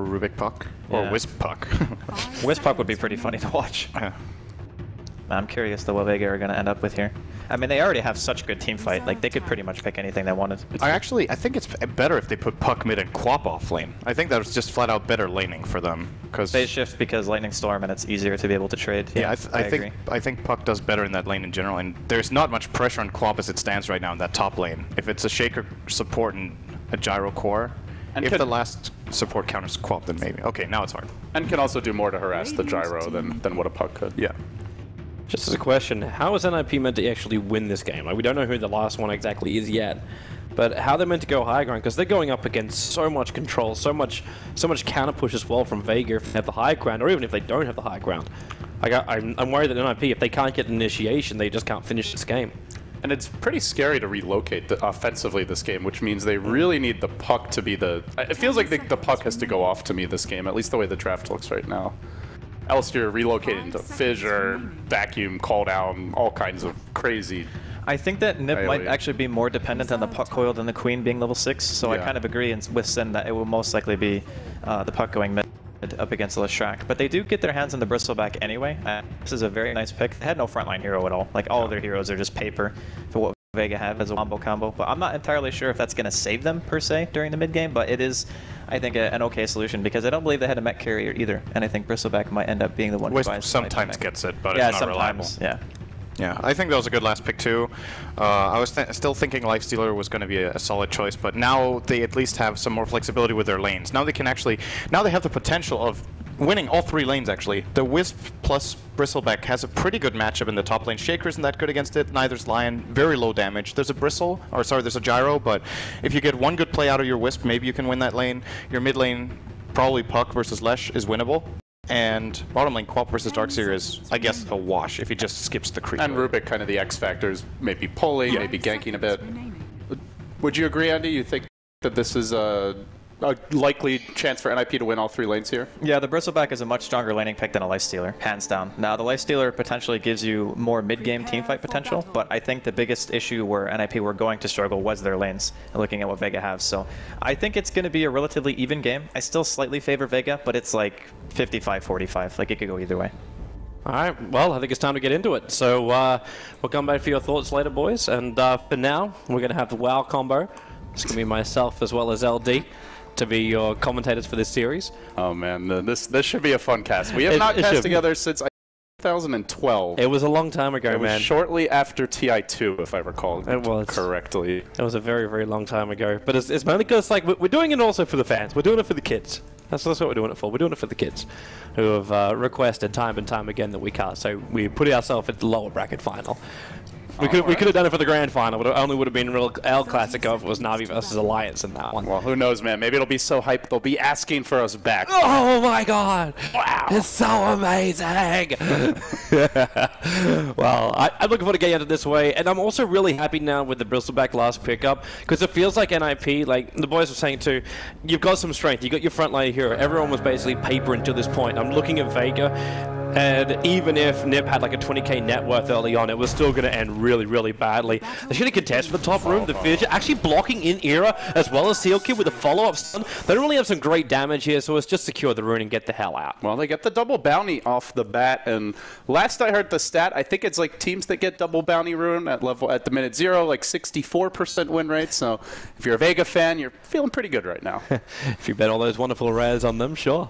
Or Rubik Puck. Or Wisp Puck. Wisp Puck would be pretty funny to watch. Yeah. I'm curious though what Vega are going to end up with here. I mean, they already have such good team fight. Like, they could pretty much pick anything they wanted. I think it's better if they put Puck mid and Quap off lane. I think that was just flat out better laning for them. Phase shift because Lightning Storm and it's easier to be able to trade. Yeah, I think Puck does better in that lane in general, and there's not much pressure on Quap as it stands right now in that top lane. If it's a Shaker support and a Gyro core, and if the last support counters Quap, then maybe. Okay, now it's hard. And can also do more to harass the Gyro than what a Puck could. Yeah. Just as a question, how is NiP meant to actually win this game? Like, we don't know who the last one exactly is yet, but how they're meant to go high ground, because they're going up against so much control, so much counter push as well from Vega if they have the high ground, or even if they don't have the high ground. Like, I'm worried that NiP, if they can't get initiation, they just can't finish this game. And it's pretty scary to relocate offensively this game, which means they really need the Puck to be the... It feels like the Puck has to go off to me this game, at least the way the draft looks right now. Else you're relocated into Fissure, Vacuum, Call Down, all kinds of crazy... I think that NiP might actually be more dependent on the Puck coil than the Queen being level 6, so I kind of agree with Sin that it will most likely be the Puck going mid up against Leshrac. But they do get their hands on the Bristleback anyway. This is a very nice pick. They had no frontline hero at all. Like, all of their heroes are just paper for what Vega have as a combo. But I'm not entirely sure if that's going to save them, per se, during the mid-game, but it is, I think, an okay solution, because I don't believe they had a mech carrier either, and I think Bristleback might end up being the one who buys sometimes gets it, but it's not reliable. Yeah. Yeah, I think that was a good last pick too. I was still thinking Lifestealer was going to be a solid choice, but now they at least have some more flexibility with their lanes. Now they can actually, now they have the potential of winning all 3 lanes actually. The Wisp plus Bristleback has a pretty good matchup in the top lane. Shaker isn't that good against it, neither's Lion, very low damage. There's a there's a Gyro, but if you get one good play out of your Wisp, maybe you can win that lane. Your mid lane, probably Puck versus Lesh, is winnable. And bottom lane, Quap versus Darkseer is, I guess, a wash if he just skips the creep. And Rubik, kind of the X factors, maybe pulling, maybe ganking a bit. Would you agree, Andy? You think that this is a likely chance for NiP to win all 3 lanes here? Yeah, the Bristleback is a much stronger laning pick than a Lifestealer, hands down. Now, the Lifestealer potentially gives you more mid-game teamfight potential, but I think the biggest issue where NiP were going to struggle was their lanes, looking at what Vega has. So I think it's going to be a relatively even game. I still slightly favor Vega, but it's like 55-45. Like, it could go either way. All right, well, I think it's time to get into it. So we'll come back for your thoughts later, boys. And for now, we're going to have the WoW combo. It's going to be myself as well as LD to be your commentators for this series. Oh man, this should be a fun cast. We have not cast together since 2012. It was a long time ago, man. It was shortly after TI2, if I recall correctly. It was a very, very long time ago. But it's mainly because like we're doing it also for the fans. We're doing it for the kids. That's what we're doing it for. We're doing it for the kids who have requested time and time again that we cast. So we put ourselves at the lower bracket final. We could have done it for the grand final, but it only would have been real L Classico if it was Na'Vi versus Alliance in that one. Well, who knows, man? Maybe it'll be so hyped they'll be asking for us back. Oh my god! Wow! It's so amazing! Well, I'm looking forward to getting into this way, and I'm also really happy now with the Bristleback last pickup, because it feels like NiP, like the boys were saying too, you've got some strength, you've got your frontline hero. Everyone was basically paper until this point. I'm looking at Vega, and even if NiP had like a 20k net worth early on, it was still going to end really, really badly. They're going to contest for the top room. The Fissure actually blocking in Era as well as Seal Kid with a follow-up stun. They don't really have some great damage here, so it's just secure the rune and get the hell out. Well, they get the double bounty off the bat, and last I heard the stat, I think it's like teams that get double bounty rune at the minute 0, like 64% win rate. So if you're a Vega fan, you're feeling pretty good right now. If you bet all those wonderful rares on them, sure.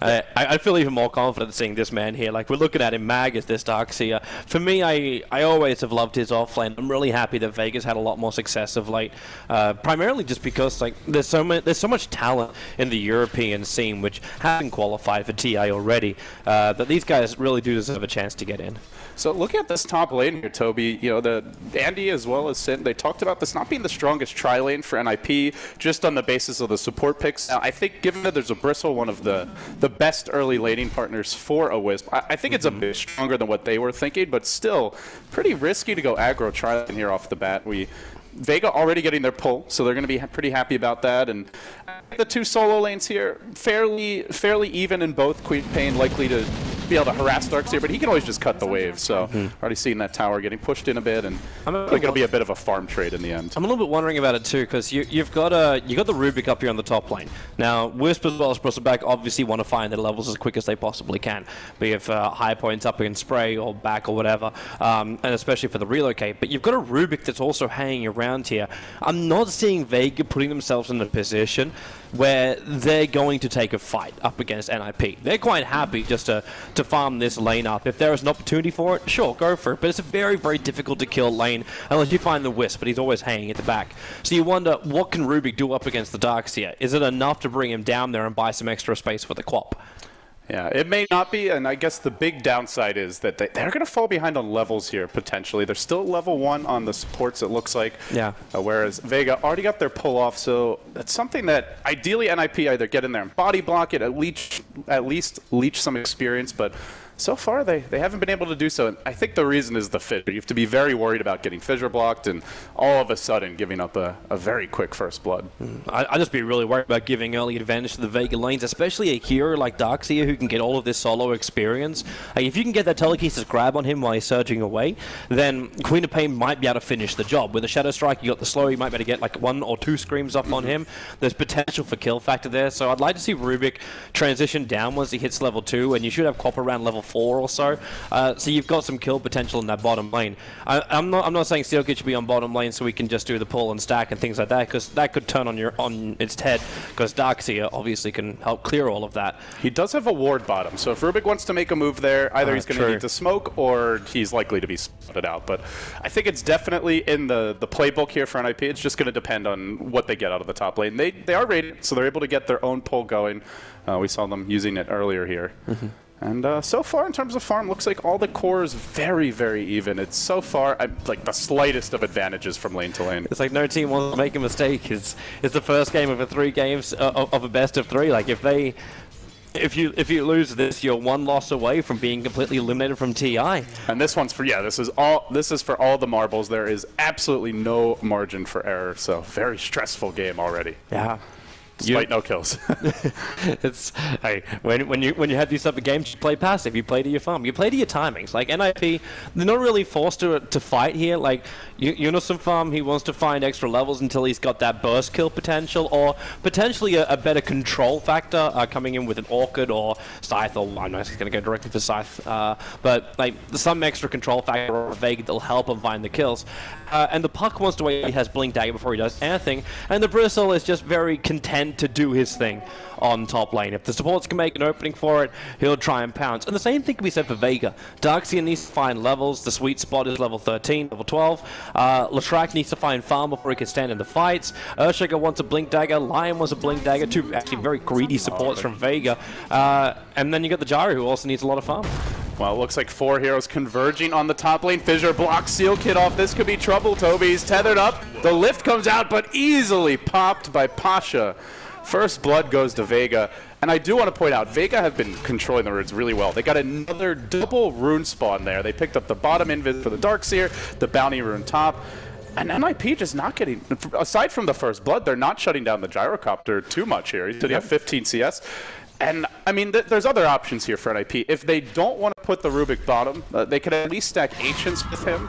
I feel even more confident seeing this man here. Like, we're looking at him, Mag as this Darkseer. For me, I always have loved his offlane. I'm really happy that Vega's had a lot more success of late. Primarily just because like there's so much talent in the European scene which hasn't qualified for TI already. That these guys really do deserve a chance to get in. So looking at this top lane here, Toby, you know, Andy as well as Sin, they talked about this not being the strongest tri lane for NiP, just on the basis of the support picks. Now, I think given that there's a Bristle, one of the best early laning partners for a Wisp, I think it's a bit stronger than what they were thinking, but still pretty risky to go aggro tri lane here off the bat. Vega already getting their pull, so they're going to be pretty happy about that. And the 2 solo lanes here, fairly even in both. Queen Pain likely to be able to harass Darkseer, but he can always just cut the wave. So already seeing that tower getting pushed in a bit, and I think it'll be a bit of a farm trade in the end. I'm a little bit wondering about it too, because you've got the Rubik up here on the top lane. Now, Wisp as well as Bristleback obviously want to find their levels as quick as they possibly can, be it high points up in spray or back or whatever, and especially for the relocate. But you've got a Rubik that's also hanging around here. I'm not seeing Vega putting themselves in a position where they're going to take a fight up against NiP. They're quite happy just to farm this lane up. If there is an opportunity for it, sure, go for it. But it's a very, very difficult to kill lane unless you find the Wisp, but he's always hanging at the back. So you wonder, what can Rubik do up against the Darkseer? Is it enough to bring him down there and buy some extra space for the Quap? Yeah, it may not be, and I guess the big downside is that they're going to fall behind on levels here, potentially. They're still level 1 on the supports, it looks like. Yeah. Whereas Vega already got their pull-off, so that's something that ideally NiP either get in there and body block it, at least leech some experience, but so far they haven't been able to do so. And I think the reason is the fissure. You have to be very worried about getting fissure blocked and all of a sudden giving up a very quick first blood. I'd just be really worried about giving early advantage to the Vega lanes, especially a hero like Darkseer who can get all of this solo experience. If you can get that telekinesis grab on him while he's surging away, then Queen of Pain might be able to finish the job. With a Shadow Strike, you got the slow, you might be able to get like 1 or 2 screams up on him. There's potential for kill factor there, so I'd like to see Rubik transition down once he hits level 2, and you should have Quap around level 4 or so. So you've got some kill potential in that bottom lane. I'm not saying Steelkid should be on bottom lane so we can just do the pull and stack and things like that, because that could turn on its head, because Darkseer obviously can help clear all of that. He does have a ward bottom, so if Rubik wants to make a move there, either he's going to need to smoke or he's likely to be spotted out. But I think it's definitely in the playbook here for NiP. It's just going to depend on what they get out of the top lane. They are rated, so they're able to get their own pull going. We saw them using it earlier here. And so far, in terms of farm, looks like all the core is very, very even. It's so far like the slightest of advantages from lane to lane. It's like no team wants to make a mistake. It's the first game of a 3 games of a best of 3. Like if you lose this, you're 1 loss away from being completely eliminated from TI. And this one's for this is for all the marbles. There is absolutely no margin for error. So very stressful game already. Yeah. Despite no kills. It's when you have these type of games, you play passive. You play to your farm. You play to your timings. Like NiP, they're not really forced to fight here. Like Unison farm, he wants to find extra levels until he's got that burst kill potential, or potentially a better control factor coming in with an Orchid or Scythe. Or I'm not going to go directly for Scythe, but like some extra control factor or a Vega that'll help him find the kills. And the Puck wants to wait. He has Blink Dagger before he does anything, and the Bristle is just very content to do his thing on top lane. If the supports can make an opening for it, he'll try and pounce. And the same thing can be said for Vega. Darkseer needs to find levels. The sweet spot is level 13, level 12. Leshrac needs to find farm before he can stand in the fights. Earthshaker wants a Blink Dagger. Lion wants a Blink Dagger. 2 actually very greedy supports from Vega. And then you got the Jari, who also needs a lot of farm. Well, it looks like 4 heroes converging on the top lane. Fissure blocks Steelkid off. This could be trouble. Toby's tethered up. The lift comes out, but easily popped by Pasha. First blood goes to Vega. And I do want to point out, Vega have been controlling the runes really well. They got another double rune spawn there. They picked up the bottom invis for the Darkseer, the bounty rune top. And NiP just not getting, aside from the first blood, they're not shutting down the gyrocopter too much here. He said he have 15 CS. And, I mean, there's other options here for NiP. If they don't want to put the Rubik bottom, they could at least stack Ancients with him,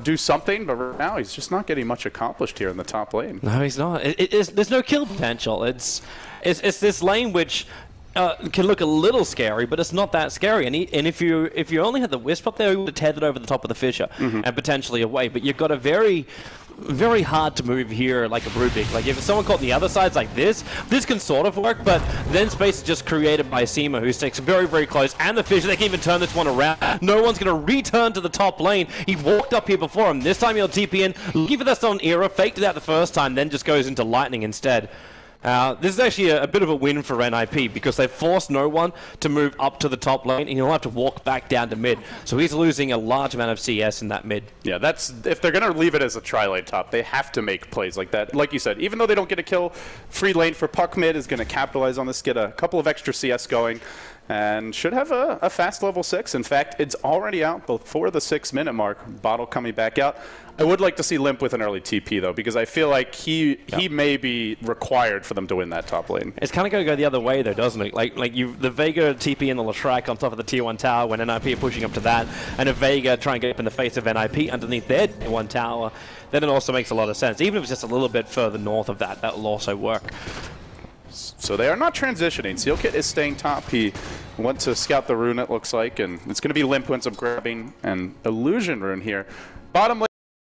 do something, but right now he's just not getting much accomplished here in the top lane. No, he's not. There's no kill potential. It's this lane which can look a little scary, but it's not that scary. And if you only had the Wisp up there, you would have tethered over the top of the Fissure and potentially away. But you've got a very hard to move here like a Rubik. Like if someone caught the other sides like this can sort of work, but then space is just created by Seema, who sticks very, very close, and the Fissure. They can even turn this one around. No one's going to return to the top lane. He walked up here before him. This time he'll TP in, looking for that stolen era, faked it out the first time, then just goes into Lightning instead. This is actually a bit of a win for NiP, because they forced no one to move up to the top lane, and he'll have to walk back down to mid. So he's losing a large amount of CS in that mid. Yeah, that's, if they're going to leave it as a tri-lane top, they have to make plays like that. Like you said, even though they don't get a kill, free lane for Puck mid is going to capitalize on this, get a couple of extra CS going, and should have a fast level 6. In fact, it's already out before the 6-minute mark. Bottle coming back out. I would like to see Limp with an early TP, though, because I feel like he may be required for them to win that top lane. It's kind of going to go the other way, though, doesn't it? Like the Vega TP and the Leshrac on top of the tier 1 tower when NiP are pushing up to that, and a Vega try and get up in the face of NiP underneath their tier 1 tower, then it also makes a lot of sense. Even if it's just a little bit further north of that, that will also work. So they are not transitioning. Sealkit is staying top. He went to scout the rune, it looks like, and it's going to be Limp who ends up grabbing an illusion rune here. Bottom lane,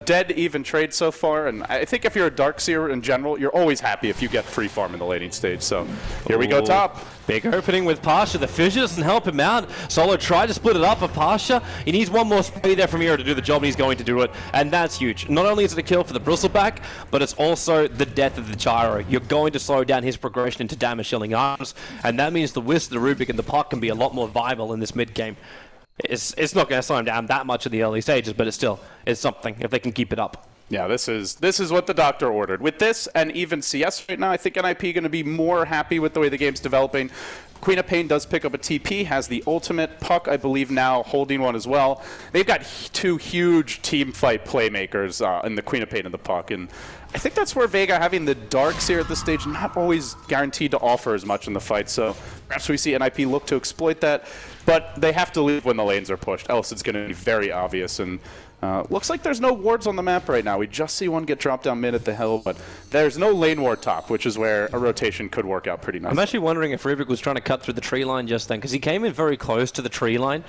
dead even trade so far, and I think if you're a Darkseer in general, you're always happy if you get free farm in the laning stage. So here we go top. Big opening with Pasha. The fissure doesn't help him out. Solo tried to split it up, but Pasha, he needs one more spray there from here to do the job, and he's going to do it. And that's huge. Not only is it a kill for the Bristleback, but it's also the death of the Gyro. You're going to slow down his progression into damage-shielding items, and that means the Wisp, the Rubik, and the Puck can be a lot more viable in this mid-game. It's not going to slow him down that much in the early stages, but it's something if they can keep it up. Yeah, this is what the doctor ordered. With this and even CS right now, I think NiP going to be more happy with the way the game's developing. Queen of Pain does pick up a TP, has the ultimate. Puck, I believe, now holding one as well. They've got two huge team fight playmakers in the Queen of Pain and the Puck, and I think that's where Vega, having the Darkseer at this stage, not always guaranteed to offer as much in the fight, so perhaps we see NiP look to exploit that, but they have to leave when the lanes are pushed, else it's going to be very obvious. And looks like there's no wards on the map right now. We just see one get dropped down mid at the hill, but there's no lane ward top, which is where a rotation could work out pretty nicely. I'm actually wondering if Rubik was trying to cut through the tree line just then, because he came in very close to the tree line,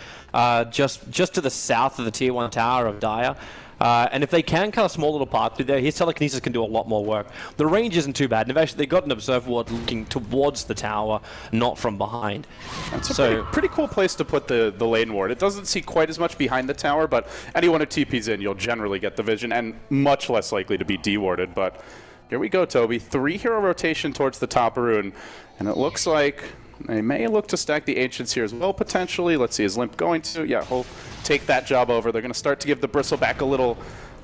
just to the south of the tier 1 tower of Dire. And if they can cut a small little path through there, his telekinesis can do a lot more work. The range isn't too bad, and they got an observer ward looking towards the tower, not from behind. That's a pretty cool place to put the lane ward. It doesn't see quite as much behind the tower, but anyone who TP's in, you'll generally get the vision, and much less likely to be dewarded. But here we go, Toby. 3 hero rotation towards the top rune, and it looks like they may look to stack the Ancients here as well, potentially. Let's see, is Limp going to? Yeah, he'll take that job over. They're going to start to give the Bristleback a little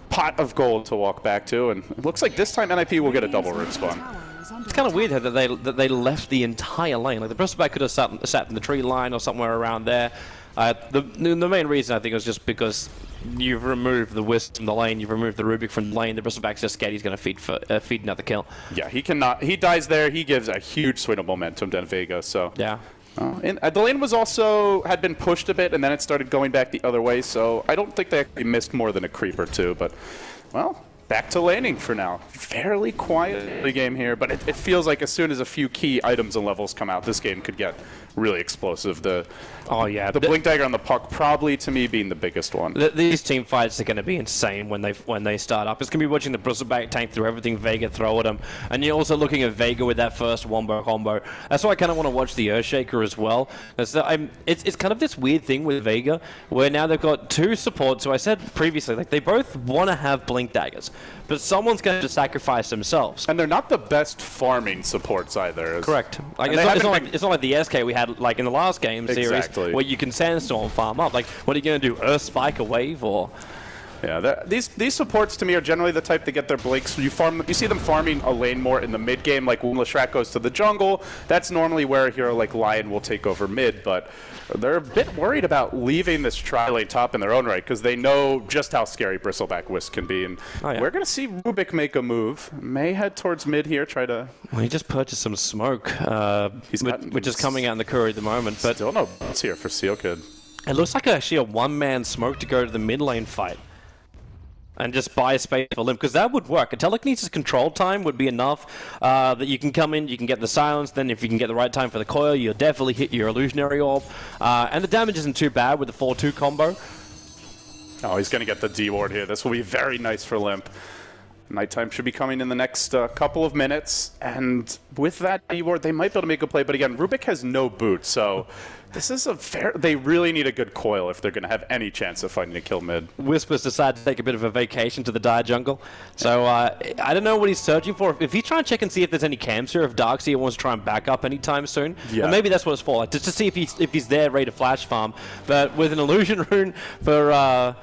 pot of gold to walk back to, and it looks like this time NiP will get a double root spawn. It's kind of weird that they left the entire lane. Like the Bristleback could have sat in the tree line or somewhere around there. The main reason, I think, was just because you've removed the Wisp from the lane, you've removed the Rubik from the lane, the Bristleback's just scared he's going to feed another kill. Yeah, he cannot. He dies there, he gives a huge swing of momentum to Vega, so... Yeah. And the lane was had been pushed a bit, and then it started going back the other way, so I don't think they actually missed more than a creep or two, but, well, back to laning for now. Fairly quiet game here, but it feels like as soon as a few key items and levels come out, this game could get really explosive. The Blink Dagger on the Puck probably, to me, being the biggest one. These team fights are going to be insane when they start up. It's going to be watching the Bristleback tank through everything Vega throw at them, and you're also looking at Vega with that first wombo combo. That's why I kind of want to watch the Earthshaker as well. It's kind of this weird thing with Vega, where now they've got 2 supports, who I said previously, like they both want to have Blink Daggers, but someone's going to sacrifice themselves. And they're not the best farming supports either. Correct. Like, it's not like the SK we had like in the last game series, where you can Sandstorm farm up. Like, what are you going to do? Earth Spike a wave or? Yeah, these supports to me are generally the type to get their blinks. You see them farming a lane more in the mid game, like when Leshrac goes to the jungle. That's normally where a hero like Lion will take over mid, but they're a bit worried about leaving this tri-lane top in their own right, because they know just how scary Bristleback Wisp can be. And we're going to see Rubik make a move. May head towards mid here, try to... Well, he just purchased some smoke, which is coming out in the Curry at the moment. But still no boots here for Sealkid. It looks like actually a one-man smoke to go to the mid lane fight and just buy a space for Limp, because that would work. A telekinesis control time would be enough that you can come in, you can get the silence, then if you can get the right time for the coil, you'll definitely hit your illusionary orb. And the damage isn't too bad with the 4-2 combo. Oh, he's going to get the D-ward here. This will be very nice for Limp. Nighttime should be coming in the next couple of minutes, and with that D-ward, they might be able to make a play, but again, Rubik has no boot, so this is they really need a good coil if they're going to have any chance of finding a kill mid. Whispers decided to take a bit of a vacation to the Dire jungle, so I don't know what he's searching for. If he's trying to check and see if there's any camps here, if Darkseer wants to try and back up anytime soon, and maybe that's what it's for, like, just to see if he's there ready to flash farm, but with an illusion rune for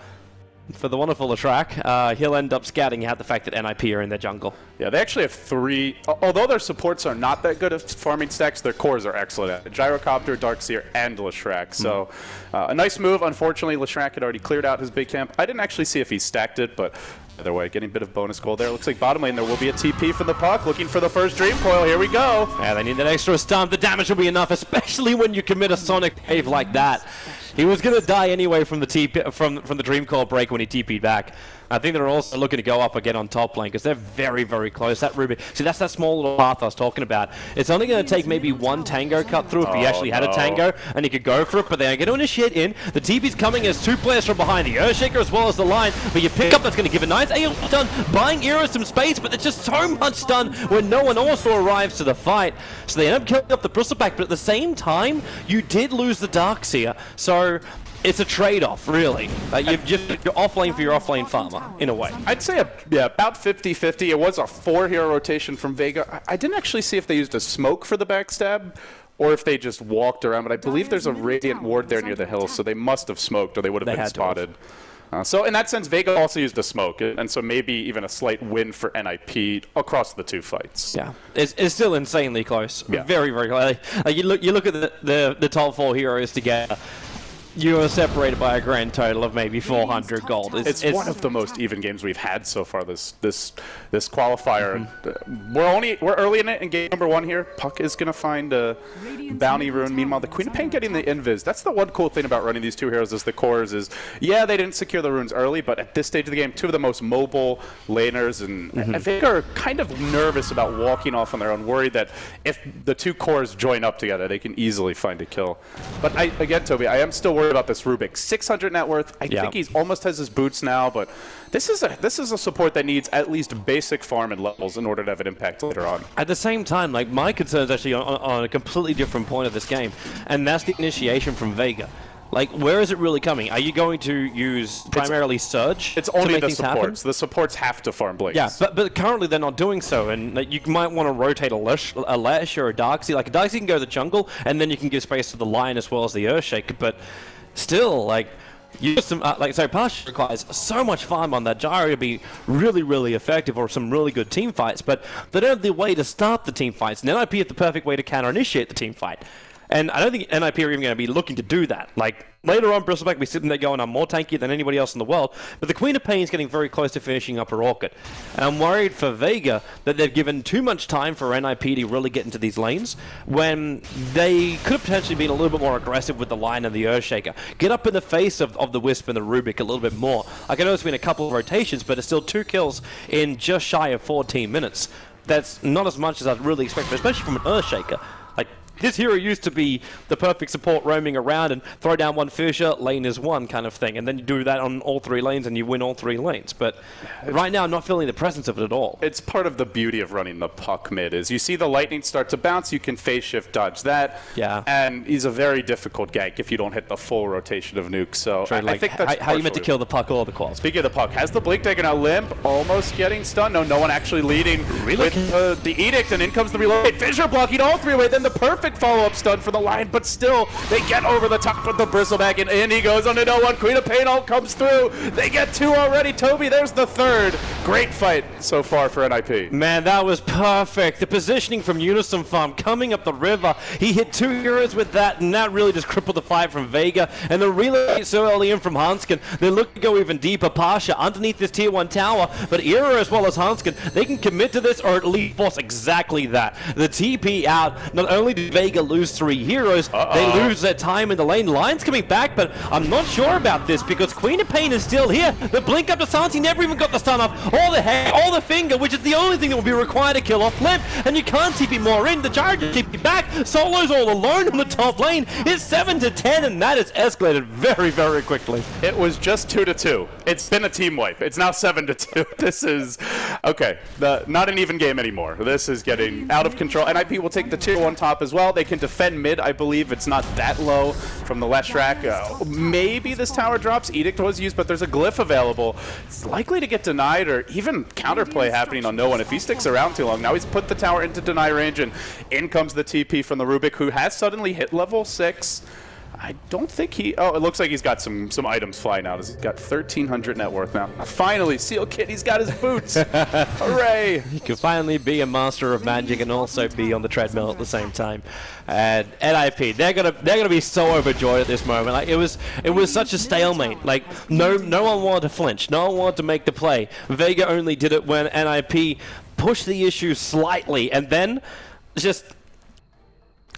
the wonderful Leshrac, he'll end up scouting out the fact that NiP are in their jungle. Yeah, they actually have 3. Although their supports are not that good at farming stacks, their cores are excellent at it. Gyrocopter, Darkseer, and Leshrac. So a nice move. Unfortunately, Leshrac had already cleared out his big camp. I didn't actually see if he stacked it, but Either way, getting a bit of bonus gold there. Looks like bottom lane there will be a TP from the puck. Looking for the first Dream Coil. Here we go. Yeah, they need that extra stun. The damage will be enough, especially when you commit a Sonic Wave like that. He was going to die anyway from the from the Dream Coil break when he TP'd back. I think they're also looking to go up again on top lane because they're very, very close. That Rubik, see, that's that small little path I was talking about. It's only going to take maybe one Tango cut through if he actually had a Tango and he could go for it, but they're going to initiate in. The TP's coming as 2 players from behind, the Earthshaker as well as the line, but you pick up, that's going to give a nice AoE stun, buying Eero some space, but there's just so much stun when no one also arrives to the fight. So they end up killing up the Bristleback, but at the same time, you did lose the Darkseer, so it's a trade-off, really. You're off-lane for your off-lane farmer, in a way. I'd say about 50-50. It was a 4-hero rotation from Vega. I didn't actually see if they used a smoke for the backstab or if they just walked around, but I believe there's a Radiant Ward there near the hill, so they must have smoked or they would have been spotted. So in that sense, Vega also used a smoke, and so maybe even a slight win for NiP across the 2 fights. Yeah, it's still insanely close. Yeah. Very, very close. You look at the top 4 heroes together. You are separated by a grand total of maybe 400 gold. It's one of the most even games we've had so far this qualifier. We're early in it in game number 1 here. Puck is gonna find a bounty rune. Meanwhile, the Queen of Pain getting the invis. That's the one cool thing about running these 2 heroes is the cores is, yeah, they didn't secure the runes early, but at this stage of the game, 2 of the most mobile laners, and they are kind of nervous about walking off on their own, worried that if the 2 cores join up together, they can easily find a kill. But again, Toby, I am still worried about this Rubik. 600 net worth. I think he's almost has his boots now, but this is a support that needs at least basic farm and levels in order to have an impact later on. At the same time, like, my concern is actually on a completely different point of this game, and that's the initiation from Vega. Like, where is it really coming? Are you going to use primarily Surge? It's only the supports. The supports have to farm Blades. Yeah, but currently they're not doing so, and like, you might want to rotate a Lesh or a Darkseer. Like, a Darkseer can go to the jungle, and then you can give space to the Lion as well as the Earthshaker, but still, like, Pasha requires so much farm on that Gyro to be really, really effective or some really good team fights, but they don't have the way to start the team fights, and NiP is the perfect way to counter-initiate the team fight. And I don't think NiP are even going to be looking to do that. Like, later on, Bristleback will be sitting there going, I'm more tanky than anybody else in the world, but the Queen of Pain is getting very close to finishing up her Orchid. And I'm worried for Vega that they've given too much time for NiP to really get into these lanes, when they could have potentially been a little bit more aggressive with the Lion and the Earthshaker. Get up in the face of the Wisp and the Rubik a little bit more. Like, I know it's been a couple of rotations, but it's still 2 kills in just shy of 14 minutes. That's not as much as I'd really expected, especially from an Earthshaker. Like, his hero used to be the perfect support roaming around and throw down one Fisher, lane is one kind of thing. And then you do that on all 3 lanes and you win all 3 lanes. But right now I'm not feeling the presence of it at all. It's part of the beauty of running the puck mid is you see the lightning start to bounce, you can phase shift dodge that. Yeah. And he's a very difficult gank if you don't hit the full rotation of nukes. So I think that's how you meant to kill the puck or the quals. Speaking of the puck, has the Blink Dagger now limp, almost getting stunned. No one actually leading with the Edict, and in comes the reload. Fisher blocking all 3 away, then the perfect follow-up stun for the Lion, but still, they get over the top with the Bristleback, and in he goes onto no one. Queen of Pain all comes through. They get 2 already. Toby, there's the 3rd. Great fight so far for NiP. Man, that was perfect. The positioning from Unison Farm coming up the river. He hit 2 heroes with that, and that really just crippled the fight from Vega. And the relay so early in from Hanskin, they look to go even deeper. Pasha underneath this tier 1 tower, but Eero as well as Hanskin, they can commit to this or at least force exactly that. The TP out, not only did Vega lose 3 heroes, they lose their time in the lane. Lion's coming back, but I'm not sure about this because Queen of Pain is still here. The blink up to Santi never even got the stun off. All the hair, all the finger, which is the only thing that will be required to kill off Limp, and you can't TP more in. The Gyro just TP back. Solo's all alone in the top lane. It's 7-10, and that has escalated very, very quickly. It was just 2-2. It's been a team wipe. It's now 7-2. This is okay. Not an even game anymore. This is getting out of control. NiP will take the tier 1 top as well. They can defend mid, I believe. It's not that low from the left rack. Maybe this tower drops. Edict was used, but there's a glyph available. It's likely to get denied or even counterplay happening on no one if he sticks around too long. Now he's put the tower into deny range, and in comes the TP from the Rubik, who has suddenly hit level 6. I don't think he... Oh, it looks like he's got some items flying out. He's got 1,300 net worth now. Finally, Seal Kid, he's got his boots. Hooray! He can finally be a master of magic and also be on the treadmill at the same time. And NiP, they're gonna be so overjoyed at this moment. Like it was such a stalemate. Like no one wanted to flinch. No one wanted to make the play. Vega only did it when NiP pushed the issue slightly, and then just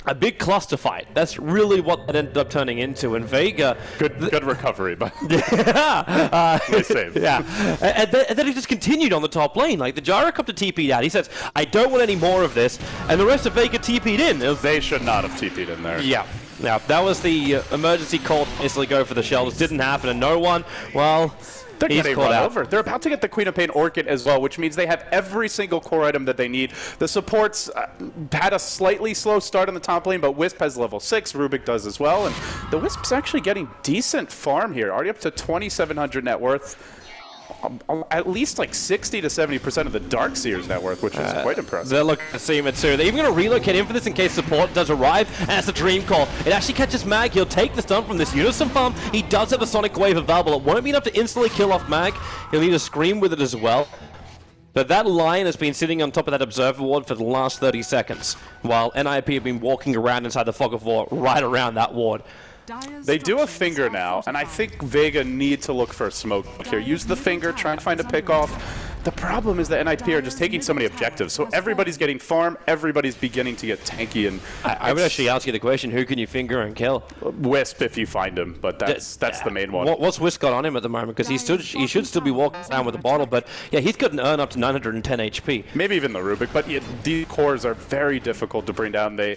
a big cluster fight. That's really what that ended up turning into. And Vega... Good recovery, but... Nice save. Yeah. And then it just continued on the top lane. Like, the Gyrocopter TP'd out. He says, I don't want any more of this. And the rest of Vega TP'd in. They should not have TP'd in there. Yeah. Yeah, that was the emergency call to instantly go for the shelters. Didn't happen, and no one, well... They're getting run over. They're about to get the Queen of Pain Orchid as well, which means they have every single core item that they need. The supports had a slightly slow start on the top lane, but Wisp has level 6, Rubik does as well, and the Wisp's actually getting decent farm here, already up to 2,700 net worth. At least like 60 to 70% of the Darkseer's net worth, which is quite impressive. They're looking to see him too. They're even going to relocate in for this in case support does arrive, and it's a dream call. It actually catches Mag. He'll take the stun from this Unison farm. He does have a Sonic Wave available. It won't be enough to instantly kill off Mag. He'll need a Scream with it as well. But that line has been sitting on top of that Observer ward for the last 30 seconds, while NiP have been walking around inside the Fog of War right around that ward. They do a finger now, and I think Vega need to look for a smoke here. Use the finger, try and find a pick off. The problem is that NiP are just taking so many objectives, so everybody's getting farm, everybody's beginning to get tanky, and I would actually ask you the question: who can you finger and kill? Wisp if you find him, but that's the main one. What's Wisp got on him at the moment? Because he should still be walking down with a bottle, but yeah, he's got an earn up to 910 HP. Maybe even the Rubik, but yeah, these cores are very difficult to bring down. They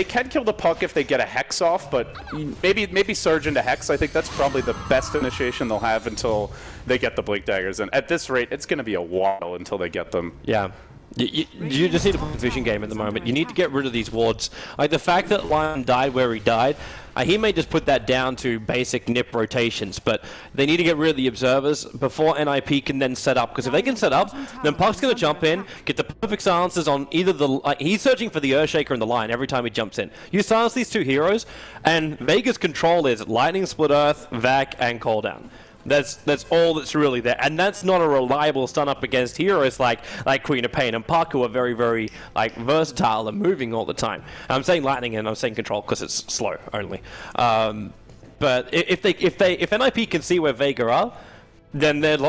can kill the puck if they get a Hex off, but maybe surge into Hex. I think that's probably the best initiation they'll have until they get the Blink Daggers, and at this rate, it's going to be a while until they get them. Yeah. You just need a vision game at the moment. You need to get rid of these wards. Like the fact that Lion died where he died, he may just put that down to basic NiP rotations, but they need to get rid of the observers before NiP can then set up. Because if they can set up, then Puck's going to jump in, get the perfect silences on either the... he's searching for the Earthshaker and the Lion every time he jumps in. You silence these two heroes, and Vega's control is Lightning, Split Earth, Vac, and Call Down. That's all that's really there, and that's not a reliable stun up against heroes like Queen of Pain and Puck, who are very, very like versatile and moving all the time. I'm saying Lightning and I'm saying Control because it's slow only. But if NiP can see where Vega are, then they've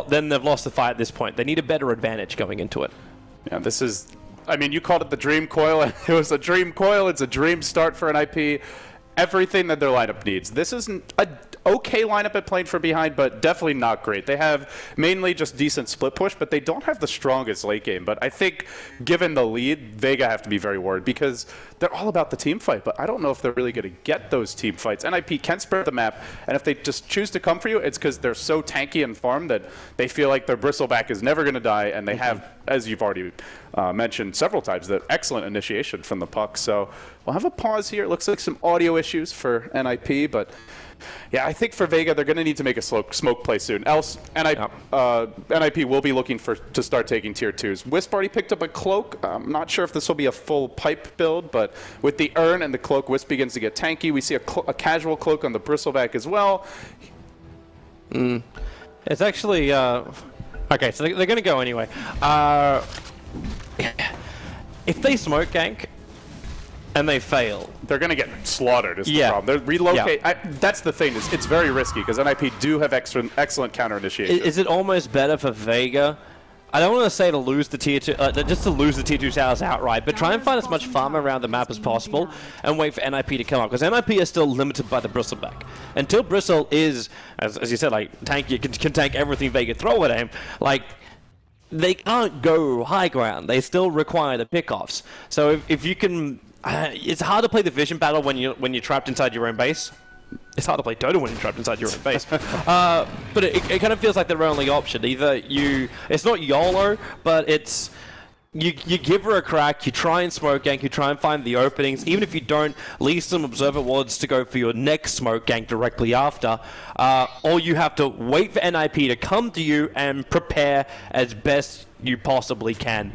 lost the fight at this point. They need a better advantage going into it. Yeah, this is. I mean, you called it the Dream Coil. It was a Dream Coil. It's a dream start for NiP. Everything that their lineup needs. This isn't a okay lineup at playing from behind, but definitely not great. They have mainly just decent split push, but they don't have the strongest late game. But I think, given the lead, Vega have to be very worried because they're all about the team fight, but I don't know if they're really going to get those team fights. NiP can spread the map, and if they just choose to come for you, it's because they're so tanky and farm that they feel like their Bristleback is never going to die, and they have, as you've already mentioned several times, that excellent initiation from the Puck. So we'll have a pause here. It looks like some audio issues for NiP, but yeah, I think for Vega, they're going to need to make a smoke play soon. Else, NiP will be looking to start taking tier 2s. Wisp already picked up a cloak. I'm not sure if this will be a full pipe build, but with the urn and the cloak, Wisp begins to get tanky. We see a casual cloak on the Bristleback as well. It's actually... okay, so they're going to go anyway. If they smoke gank, and they fail, they're going to get slaughtered is the problem. They're relocate. That's the thing. It's very risky because NiP do have excellent counter initiation. Is it almost better for Vega? I don't want to say to lose the tier 2, just to lose the tier 2 towers outright, but try and find as much farm around the map as possible and wait for NiP to come up, because NiP is still limited by the Bristleback. Until Bristle is, as you said, like tanky, can tank everything Vega throw at him, like they can't go high ground. They still require the pickoffs. So if you can. It's hard to play the vision battle when you're trapped inside your own base. It's hard to play Dota when you're trapped inside your own base. But it kind of feels like their only option. Either it's not YOLO, but it's you give her a crack, you try and smoke gank, you try and find the openings. Even if you don't, leave some observer wards to go for your next smoke gank directly after. Or you have to wait for NiP to come to you and prepare as best you possibly can.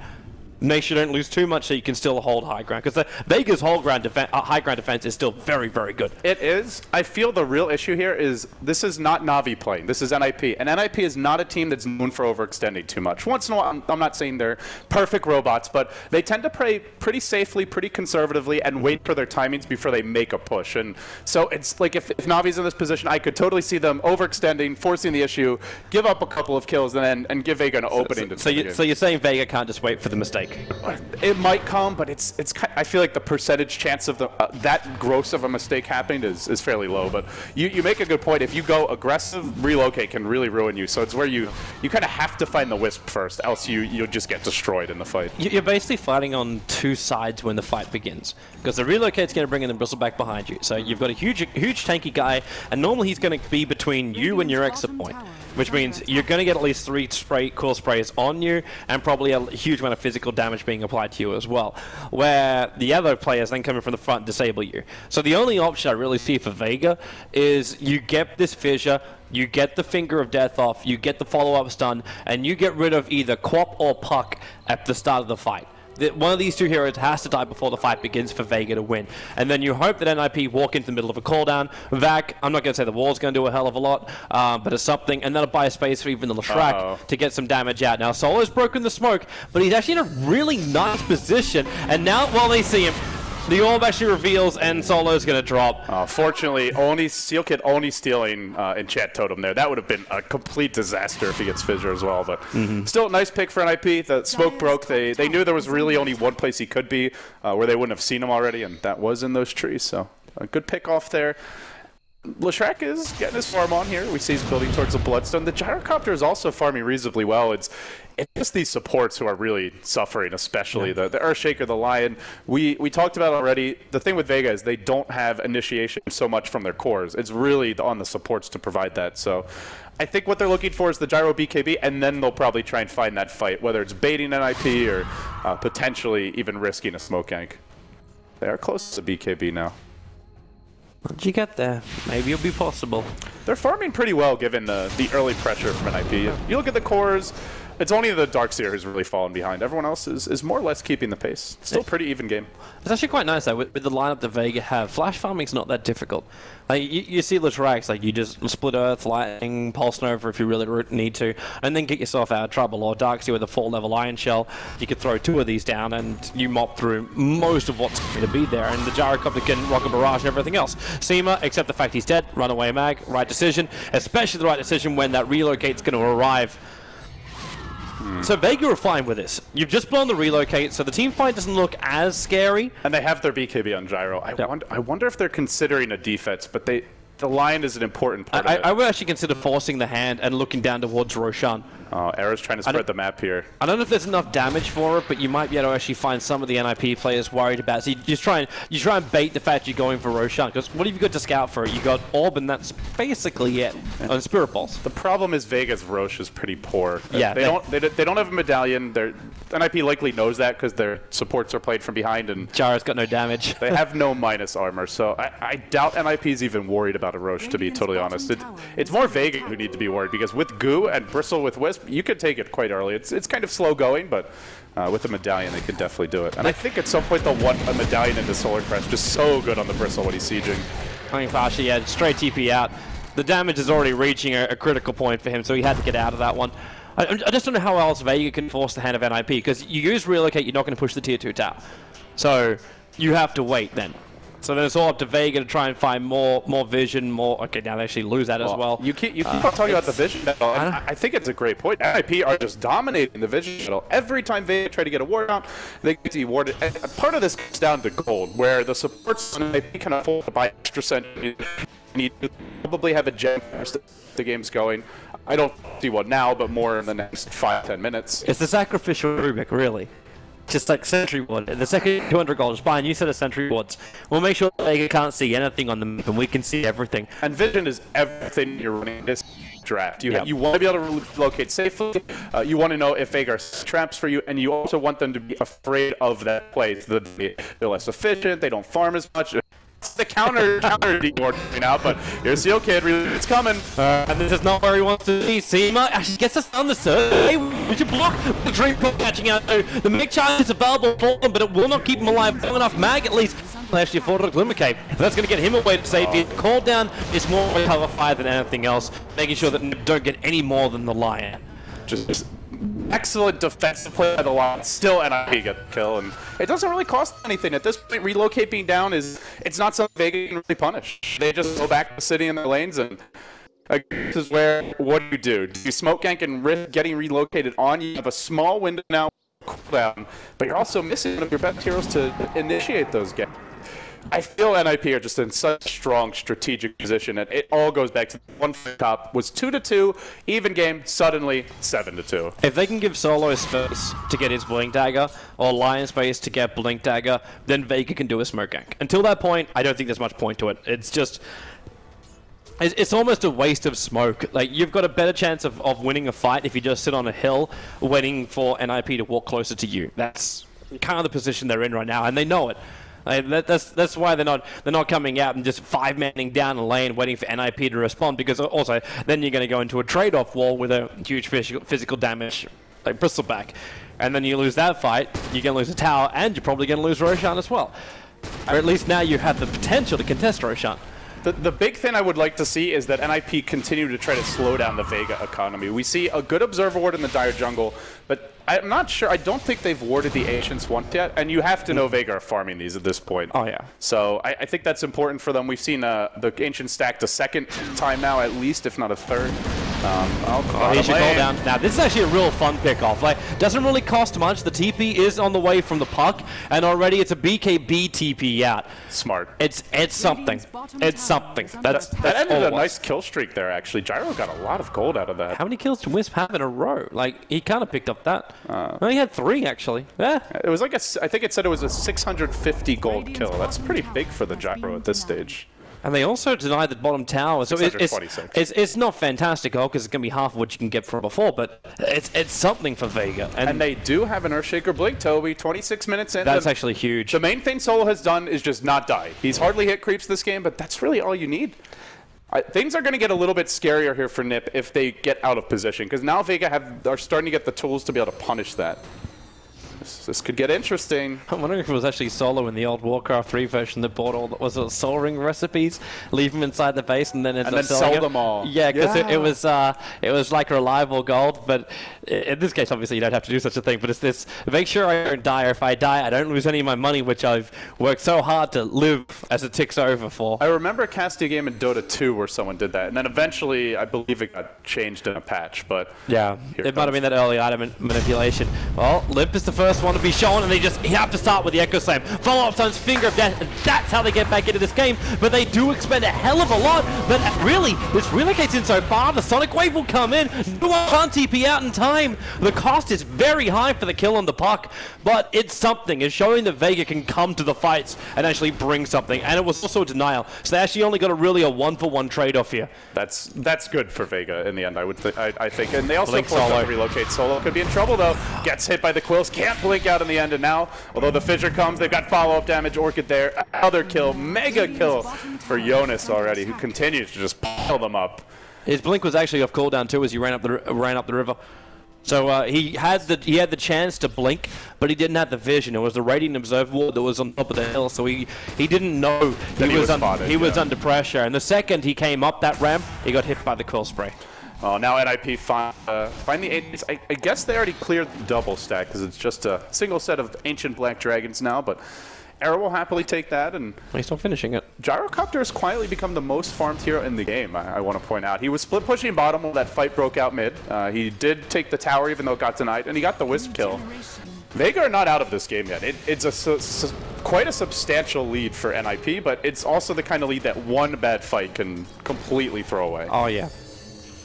make sure you don't lose too much so you can still hold high ground. Because Vega's high ground defense is still very, very good. It is. I feel the real issue here is this is not Na'Vi playing. This is NiP. And NiP is not a team that's known for overextending too much. Once in a while, I'm not saying they're perfect robots, but they tend to play pretty safely, pretty conservatively, and wait for their timings before they make a push. And so it's like if Na'Vi's in this position, I could totally see them overextending, forcing the issue, give up a couple of kills, and give Vega an opening. So you're saying Vega can't just wait for the mistake? It might come, but it's. I feel like the percentage chance of that gross of a mistake happening is fairly low. But you make a good point. If you go aggressive, relocate can really ruin you. So it's where you kind of have to find the Wisp first, else you'll just get destroyed in the fight. You're basically fighting on two sides when the fight begins, because the relocate's going to bring in the Bristleback behind you. So you've got a huge tanky guy, and normally he's going to be between you and your exit point, which means you're going to get at least 3 cool sprays on you, and probably a huge amount of physical damage being applied to you as well, where the other players then coming from the front disable you. So the only option I really see for Vega is you get this fissure, you get the Finger of Death off, you get the follow-up stun, and you get rid of either Quap or Puck at the start of the fight. One of these two heroes has to die before the fight begins for Vega to win. And then you hope that NiP walk into the middle of a cooldown. Vac, I'm not going to say the wall's going to do a hell of a lot, but it's something. And that'll buy a space for even the Leshrac to get some damage out. Now, Solo's broken the smoke, but he's actually in a really nice position. And now, while they see him, the orb actually reveals, and Solo's going to drop. Fortunately, Seal Kid only stealing Enchant Totem there. That would have been a complete disaster if he gets Fissure as well. But still a nice pick for NiP. The smoke broke. They knew there was really only one place he could be where they wouldn't have seen him already, and that was in those trees. So a good pick off there. Leshrac is getting his farm on here. We see he's building towards the Bloodstone. The Gyrocopter is also farming reasonably well. It's just these supports who are really suffering, especially the Earthshaker, the Lion. We talked about already. The thing with Vega is they don't have initiation so much from their cores. It's really on the supports to provide that. So I think what they're looking for is the Gyro BKB, and then they'll probably try and find that fight, whether it's baiting NiP or potentially even risking a smoke gank. They are close to BKB now. Once you get there, maybe it'll be possible. They're farming pretty well given the early pressure from NiP. You look at the cores, it's only the Darkseer who's really fallen behind. Everyone else is more or less keeping the pace. Still pretty even game. It's actually quite nice though, with the lineup that Vega have. Flash farming's not that difficult. Like, you see Leshrac, like you just split Earth, Lightning, Pulse Nova if you really need to, and then get yourself out of trouble. Or Darkseer with a 4-level Iron Shell, you could throw 2 of these down and you mop through most of what's going to be there. And the Gyrocopter can Rocket Barrage and everything else. Seema, except the fact he's dead, Runaway Mag, right decision. Especially the right decision when that relocate's going to arrive. So Vega are fine with this. You've just blown the relocate, so the team fight doesn't look as scary. And they have their BKB on Gyro. I wonder if they're considering a defense, but the Lion is an important part of it. I would actually consider forcing the hand and looking down towards Roshan. Arrow's trying to spread the map here. I don't know if there's enough damage for it, but you might be able to actually find some of the NiP players worried about it. So you try and bait the fact you're going for Roshan, because what have you got to scout for? You got Orb, and that's basically it. On Spirit Pulse. The problem is Vega's Roche is pretty poor. Yeah, they don't have a medallion. NiP likely knows that because their supports are played from behind, and Jara's got no damage. They have no minus armor, so I doubt NiP's even worried about a Roche, to be totally honest. It's more Vega who need to be worried, because with Goo and Bristle with Wisp, you could take it quite early. It's kind of slow going, but with the medallion, they could definitely do it. And I think at some point they'll want a medallion into Solar Crest. Just so good on the Bristle when he's sieging. I mean, Fasha, yeah, straight TP out. The damage is already reaching a critical point for him, so he had to get out of that one. I just don't know how else Vega can force the hand of NiP, because you use Relocate, you're not going to push the tier 2 tower. So you have to wait then. So then it's all up to Vega to try and find more vision, more... Okay, now they actually lose that as well. You keep on talking about the vision battle. I think it's a great point. NiP are just dominating the vision battle. Every time Vega try to get a ward out, they get de-warded. And part of this comes down to gold, where the supports on NiP can afford to buy extra sentient. You probably have a gem the game's going. I don't see one now, but more in the next 5-10 minutes. It's the sacrificial Rubik, really. Just like Sentry Ward. The second 200 gold, just buy a new set of Sentry Wards. We'll make sure Vega can't see anything on the map, and we can see everything. And vision is everything you're running this draft. You want to be able to relocate safely. You want to know if Vega are traps for you, and you also want them to be afraid of that place. They're less efficient. They don't farm as much. the counter D-board coming out, but here's Seal Kid, it's coming. And this is not where he wants to be. Seema actually gets us on the surge. Hey, we should block the Dream Cook catching out though. The Mig Charge is available for him, but it will not keep him alive long enough. Mag at least actually afforded a Glimmer Cape. That's going to get him away to safety. Call down is more of a cover fire than anything else, making sure that NiP don't get any more than the Lion. Just excellent defensive play by the Lion. Still NiP get the kill, and it doesn't really cost anything. At this point, relocate being down it's not something Vega can really punish. They just go back to the city in their lanes, and this is where, what do? Do you smoke gank and risk getting relocated on? You have a small window now, cooldown, but you're also missing one of your best heroes to initiate those ganks. I feel NiP are just in such a strong strategic position, and it all goes back to one top was 2-2, even game, suddenly 7-2. If they can give Solo space to get his Blink Dagger, or Lion space to get Blink Dagger, then Vega can do a smoke gank. Until that point, I don't think there's much point to it. It's just... It's almost a waste of smoke. Like, you've got a better chance of winning a fight if you just sit on a hill waiting for NiP to walk closer to you. That's kind of the position they're in right now, and they know it. That's why they're not coming out and just 5-manning down a lane waiting for NiP to respond, because also then you're going to go into a trade-off wall with a huge physical damage like Bristleback, and then you lose that fight, you're going to lose a tower, and you're probably going to lose Roshan as well. Or at least now you have the potential to contest Roshan. The big thing I would like to see is that NiP continue to try to slow down the Vega economy. We see a good Observer Ward in the Dire jungle, but I'm not sure. I don't think they've warded the Ancients once yet, and you have to know Vega are farming these at this point. Oh, yeah. So I think that's important for them. We've seen the Ancient stacked a second time now, at least, if not a third. He should call down. Now, this is actually a real fun pick-off. Like, doesn't really cost much. The TP is on the way from the puck, and already it's a BKB TP out. Smart. It's something. It's something. That ended a nice kill streak there, actually. Gyro got a lot of gold out of that. How many kills did Wisp have in a row? Like, he kind of picked up that. Well, he had 3, actually. Yeah. It was like I think it said it was a 650 gold kill. That's pretty big for the Gyro at this stage. And they also denied the bottom tower, so it's not fantastic, because it's going to be half of what you can get from before, but it's something for Vega. And they do have an Earthshaker Blink, Toby, 26 minutes in. That's actually huge. The main thing Solo has done is just not die. He's hardly hit creeps this game, but that's really all you need. Things are going to get a little bit scarier here for NiP if they get out of position, because now Vega are starting to get the tools to be able to punish that. This could get interesting. I'm wondering if it was actually Solo in the old Warcraft 3 version that bought all the Soul Ring recipes, leave them inside the base, and then sell them all. Yeah, because it was like reliable gold. But in this case, obviously, you don't have to do such a thing. But it's this: make sure I don't die, or if I die, I don't lose any of my money, which I've worked so hard to live as it ticks over for. I remember casting a game in Dota 2 where someone did that, and then eventually, I believe it got changed in a patch. But yeah, it might have been that early item manipulation. Well, Limp is the first one to be shown, and you have to start with the Echo Slam. Follow-up times Finger of Death, and that's how they get back into this game. But they do expend a hell of a lot. But really, this relocates in so far. The Sonic Wave will come in. No one can't TP out in time. The cost is very high for the kill on the puck, but it's something. It's showing that Vega can come to the fights and actually bring something. And it was also a denial. So they actually only got a 1-for-1 trade-off here. That's good for Vega in the end, I think. And they also relocate. Solo could be in trouble though. Gets hit by the Quills, can't blink out in the end, and now, although the Fissure comes, they've got follow-up damage. Orchid there, another kill, mega kill for Jonas already, who continues to just pile them up. His blink was actually off cooldown too as he ran up the river. So he had the chance to blink, but he didn't have the vision. It was the Radiant Observer Ward that was on top of the hill, so he didn't know he was under pressure. And the second he came up that ramp, he got hit by the Quill Spray. Oh, now NiP find the 8. I guess they already cleared the double stack because it's just a single set of Ancient Black Dragons now, but Arrow will happily take that, and he's not finishing it. Gyrocopter has quietly become the most farmed hero in the game, I want to point out. He was split pushing bottom when that fight broke out mid. He did take the tower even though it got denied, and he got the Wisp kill. Vega are not out of this game yet. It's quite a substantial lead for NiP, but it's also the kind of lead that one bad fight can completely throw away. Oh, yeah.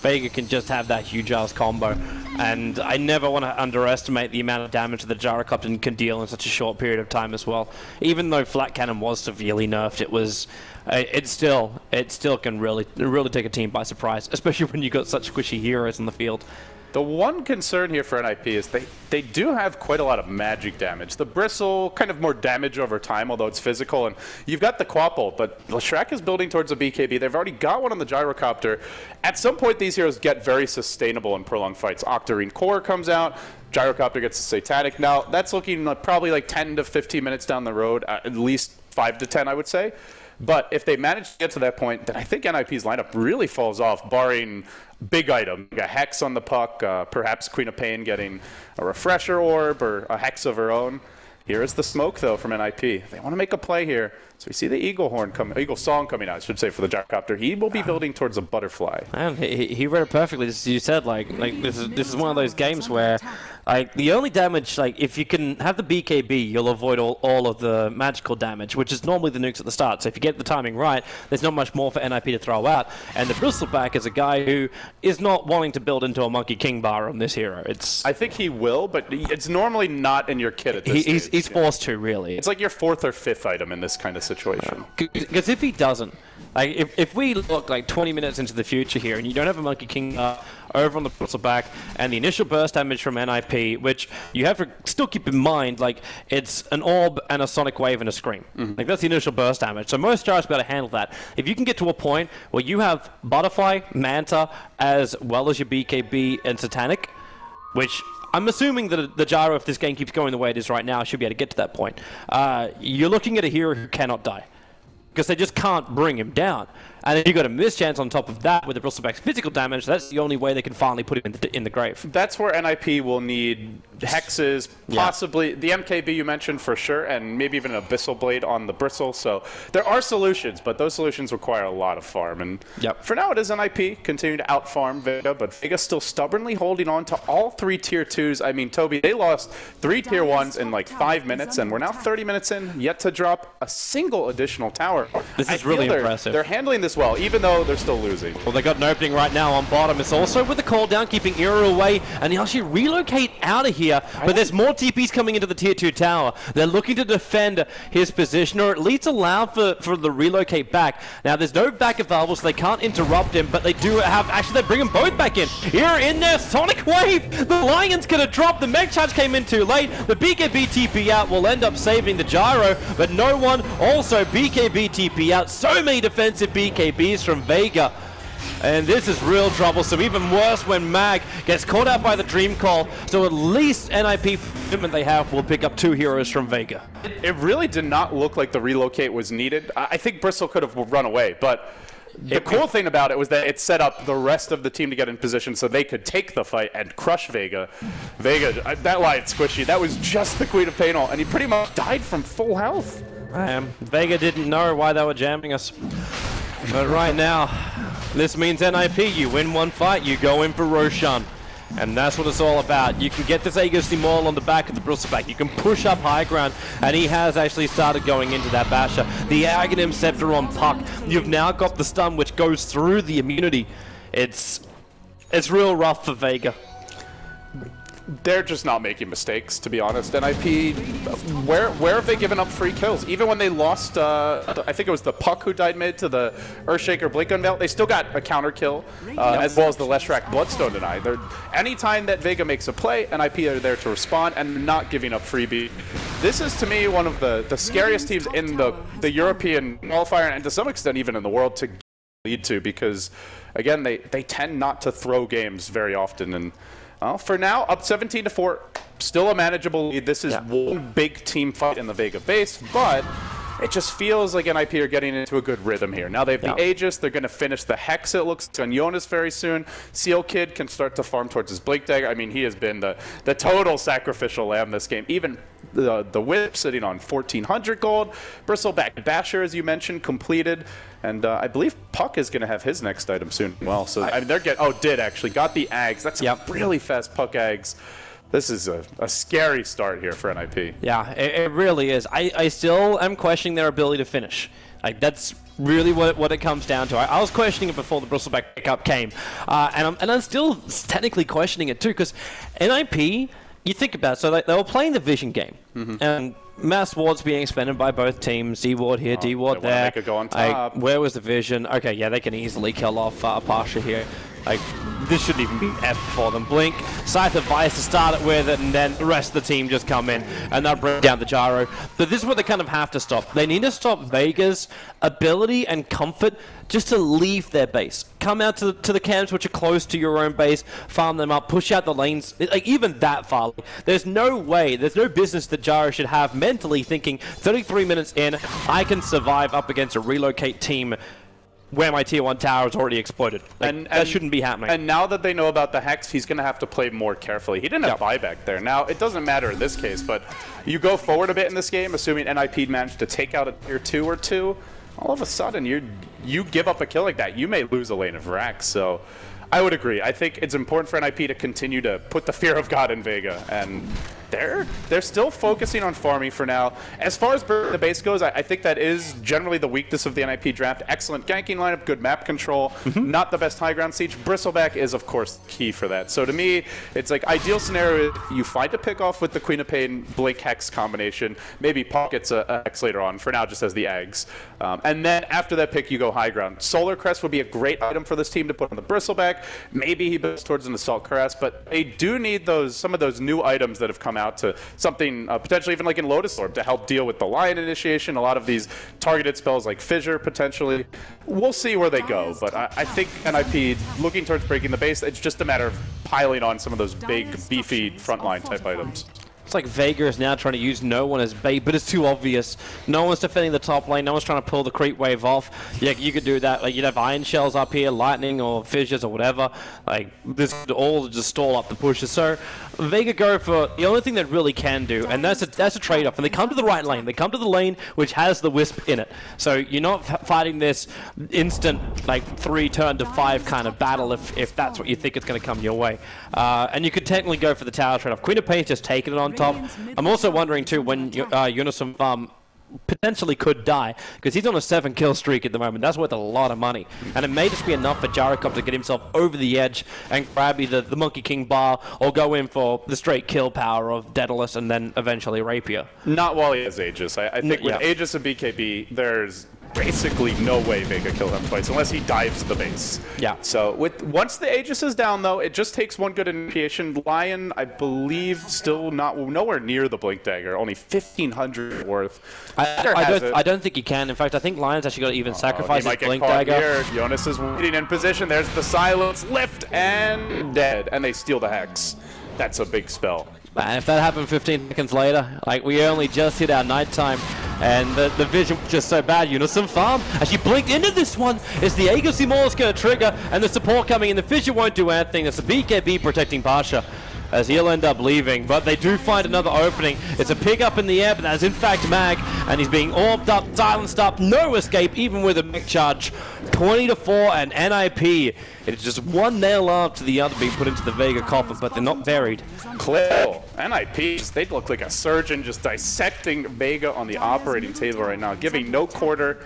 Vega can just have that huge-ass combo, and I never want to underestimate the amount of damage that the Gyrocopter can deal in such a short period of time as well. Even though Flat Cannon was severely nerfed, it still can really take a team by surprise, especially when you got such squishy heroes in the field. The one concern here for NiP is they do have quite a lot of magic damage. The Bristle, kind of more damage over time, although it's physical, and you've got the Quapple, but Leshrac is building towards a BKB. They've already got one on the Gyrocopter. At some point, these heroes get very sustainable in prolonged fights. Octarine Core comes out, Gyrocopter gets a Satanic. Now, that's looking like probably like 10 to 15 minutes down the road, at least 5 to 10, I would say. But if they manage to get to that point, then I think NiP's lineup really falls off, barring big item, like a Hex on the puck, perhaps Queen of Pain getting a Refresher Orb or a Hex of her own. Here is the smoke, though, from NiP. They want to make a play here. So we see the Eagle Song coming out, I should say, for the Gyrocopter. He will be building towards a Butterfly. Man, he read it perfectly. As you said, like this is one of those games where, like, the only damage, like, if you can have the BKB, you'll avoid all of the magical damage, which is normally the nukes at the start. So if you get the timing right, there's not much more for NiP to throw out. And the Bristleback is a guy who is not wanting to build into a Monkey King bar on this hero. I think he will, but it's normally not in your kit at this stage. He's forced to, really. It's like your 4th or 5th item in this kind of situation. Because if he doesn't, like, if we look like 20 minutes into the future here and you don't have a Monkey King over on the Bristleback and the initial burst damage from NiP, which you have to still keep in mind, like, it's an Orb and a Sonic Wave and a Scream. Like, that's the initial burst damage. So most Gyros will be able to handle that. If you can get to a point where you have Butterfly, Manta, as well as your BKB and Satanic, which I'm assuming that the Gyro, if this game keeps going the way it is right now, should be able to get to that point. You're looking at a hero who cannot die, because they just can't bring him down. And if you've got a mischance on top of that with the Bristleback's physical damage, that's the only way they can finally put him in the grave. That's where NiP will need Hexes, possibly the MKB you mentioned for sure, and maybe even an Abyssal Blade on the Bristle. So there are solutions, but those solutions require a lot of farm. And for now, it is NiP continuing to outfarm Vega, but Vega's still stubbornly holding on to all 3 tier 2s. I mean, Toby, they lost 3 tier 1s in like 5 minutes, and we're now 30 minutes in, yet to drop a single additional tower. This is really impressive. They're handling this well, even though they're still losing. Well, they got an opening right now on bottom. It's also with the call down, keeping Era away, and they actually relocate out of here. But there's more TPs coming into the tier 2 tower. They're looking to defend his position, or at least allow for the relocate back. Now, there's no back available, so they can't interrupt him, but they do have, actually, they bring them both back in. Here in there, Sonic Wave! The Lion's gonna drop. The Mech Charge came in too late. The BKB TP out will end up saving the Gyro, but no one. Also, BKB TP out. So many defensive BKBs from Vega. And this is real trouble, so even worse when Mag gets caught out by the Dream Call, so at least NiP fitment they have will pick up 2 heroes from Vega. It really did not look like the relocate was needed. I think Bristle could have run away, but the cool thing about it was that it set up the rest of the team to get in position so they could take the fight and crush Vega. Vega, that Lion squishy, that was just the Queen of Pain ult, and he pretty much died from full health. Vega didn't know why they were jamming us. But right now, this means NiP, you win one fight, you go in for Roshan. And that's what it's all about. You can get this Aegis Maul on the back of the Bristleback. You can push up high ground, and he has actually started going into that Basher. The Aghanim Scepter on Puck. You've now got the stun, which goes through the immunity. It's real rough for Vega. They're just not making mistakes, to be honest. NiP, where have they given up free kills? Even when they lost, I think it was the Puck who died mid to the Earthshaker Blink Gun Belt, they still got a counter kill, as well as the Leshrac Bloodstone deny. Anytime that Vega makes a play, NiP are there to respond and not giving up freebie. This is, to me, one of the scariest teams in the European qualifier, and to some extent even in the world, to lead to, because, again, they tend not to throw games very often. And well, for now, up 17-4, still a manageable lead. This is one big team fight in the Vega base, but it just feels like NiP are getting into a good rhythm here. Now they have the Aegis. They're going to finish the Hex, it looks, on Jonas very soon. Seal Kid can start to farm towards his Blink Dagger. I mean, he has been the total sacrificial lamb this game. Even the Whip sitting on 1,400 gold. Bristleback Basher, as you mentioned, completed. And I believe Puck is going to have his next item soon. Well, so I mean, they're getting. Oh, did actually got the Ags. That's a really fast Puck Ags. This is a scary start here for NiP. Yeah, it really is. I still am questioning their ability to finish. Like, that's really what it comes down to. I was questioning it before the Bristleback pickup came, and I'm still technically questioning it too, because NiP, you think about it, so they were playing the Vision game, and mass wards being expended by both teams. D ward here, D ward there. Make it go on top. Where was the Vision? Okay, yeah, they can easily kill off Pasha here. Like, this shouldn't even be F for them. Blink, Scythe Vice to start it with, and then the rest of the team just come in, and they'll bring down the gyro. But this is what they kind of have to stop. They need to stop Vega's ability and comfort just to leave their base. Come out to the camps which are close to your own base, farm them up, push out the lanes, like even that far. There's no way, there's no business that Gyro should have mentally thinking 33 minutes in, I can survive up against a relocate team where my tier 1 tower is already exploded. Like, that shouldn't be happening. And now that they know about the Hex, he's going to have to play more carefully. He didn't have buyback there. Now, it doesn't matter in this case, but you go forward a bit in this game, assuming NiP managed to take out a tier 2 or 2, all of a sudden you give up a kill like that, you may lose a lane of racks. So I would agree. I think it's important for NiP to continue to put the fear of God in Vega, and they're still focusing on farming for now. As far as the base goes, I think that is generally the weakness of the NiP draft. Excellent ganking lineup, good map control, not the best high ground siege. Bristleback is, of course, key for that. So to me, it's like ideal scenario, you find a pick off with the Queen of Pain, Blink Hex combination, maybe pockets a Hex later on, for now just as the eggs. And then after that pick, you go high ground. Solar Crest would be a great item for this team to put on the Bristleback. Maybe he builds towards an Assault Crest, but they do need some of those new items that have come out to something potentially even like in Lotus Orb to help deal with the Lion initiation, a lot of these targeted spells like Fissure potentially. We'll see where they go, but I think NiP looking towards breaking the base, it's just a matter of piling on some of those big, beefy frontline type items. It's like Vega is now trying to use no one as bait, but it's too obvious. No one's defending the top lane. No one's trying to pull the creep wave off. Yeah, you could do that. Like, you'd have Iron Shells up here, Lightning or Fissures or whatever. Like, this could all just stall up the pushes. So Vega go for the only thing that really can do, and that's a trade-off. And they come to the right lane. They come to the lane which has the Wisp in it. So you're not fighting this instant, like, 3 turn to 5 kind of battle if that's what you think is going to come your way. And you could technically go for the tower trade-off. Queen of Pain's just taking it on top. I'm also wondering too when Unison Farm potentially could die, because he's on a 7 kill streak at the moment. That's worth a lot of money, and it may just be enough for Gyrocop to get himself over the edge and grab either the Monkey King bar or go in for the straight kill power of Daedalus and then eventually Rapier. Not while he has Aegis. I think with Aegis and BKB, there's basically no way Vega killed him twice unless he dives the base. Yeah. So once the Aegis is down though, it just takes one good initiation. Lion, I believe, still nowhere near the Blink Dagger, only 1,500 worth. I don't think he can. In fact, I think Lion's actually got to even sacrifice his Blink Dagger. Here. Jonas is waiting in position. There's the silence, lift, and dead. And they steal the Hex. That's a big spell. And if that happened 15 seconds later, like, we only just hit our nighttime, and the vision was just so bad. Unison Farm actually blinked into this one. It's the Aegis Immortal's going to trigger, and the support coming in. The Fissure won't do anything. It's the BKB protecting Pasha, as he'll end up leaving, but they do find another opening. It's a pick up in the air, but that's in fact Mag, and he's being orbed up, silenced up, no escape, even with a mech charge. 20-4, and NiP, it's just one nail after the other being put into the Vega coffer, but they're not buried. Clear. NiP, they look like a surgeon just dissecting Vega on the operating table right now, giving no quarter,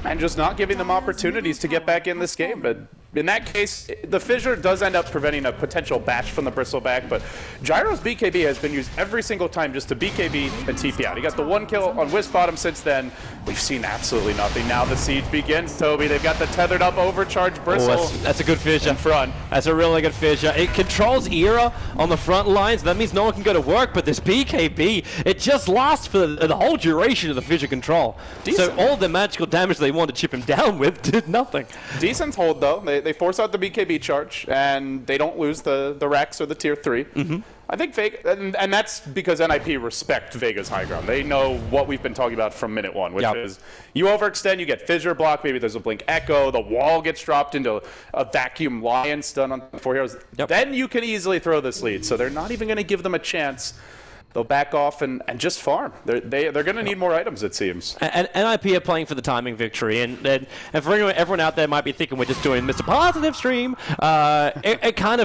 and just not giving them opportunities to get back in this game. But in that case, the Fissure does end up preventing a potential bash from the Bristleback, but Gyro's BKB has been used every single time just to BKB and TP out. He got the 1 kill on Wisp Bottom since then. We've seen absolutely nothing. Now the siege begins, Toby. They've got the tethered up overcharged Bristle. Oh, that's a good Fissure. In front. That's a really good Fissure. It controls Era on the front lines. That means no one can go to work, but this BKB, it just lasts for the whole duration of the Fissure control. Decent. So all the magical damage they wanted to chip him down with did nothing. Decent hold, though. They force out the BKB charge, and they don't lose the racks or the tier 3. I think Vega, and that's because NiP respect Vega's high ground. They know what we've been talking about from minute 1, which is you overextend, you get Fissure block, maybe there's a Blink Echo, the wall gets dropped into a vacuum Lion stun on 4 heroes. Then you can easily throw this lead, so they're not even going to give them a chance. They'll back off and just farm. They're going to need more items, it seems. And NiP are playing for the timing victory. And for everyone out there might be thinking we're just doing Mr. Positive stream. It kind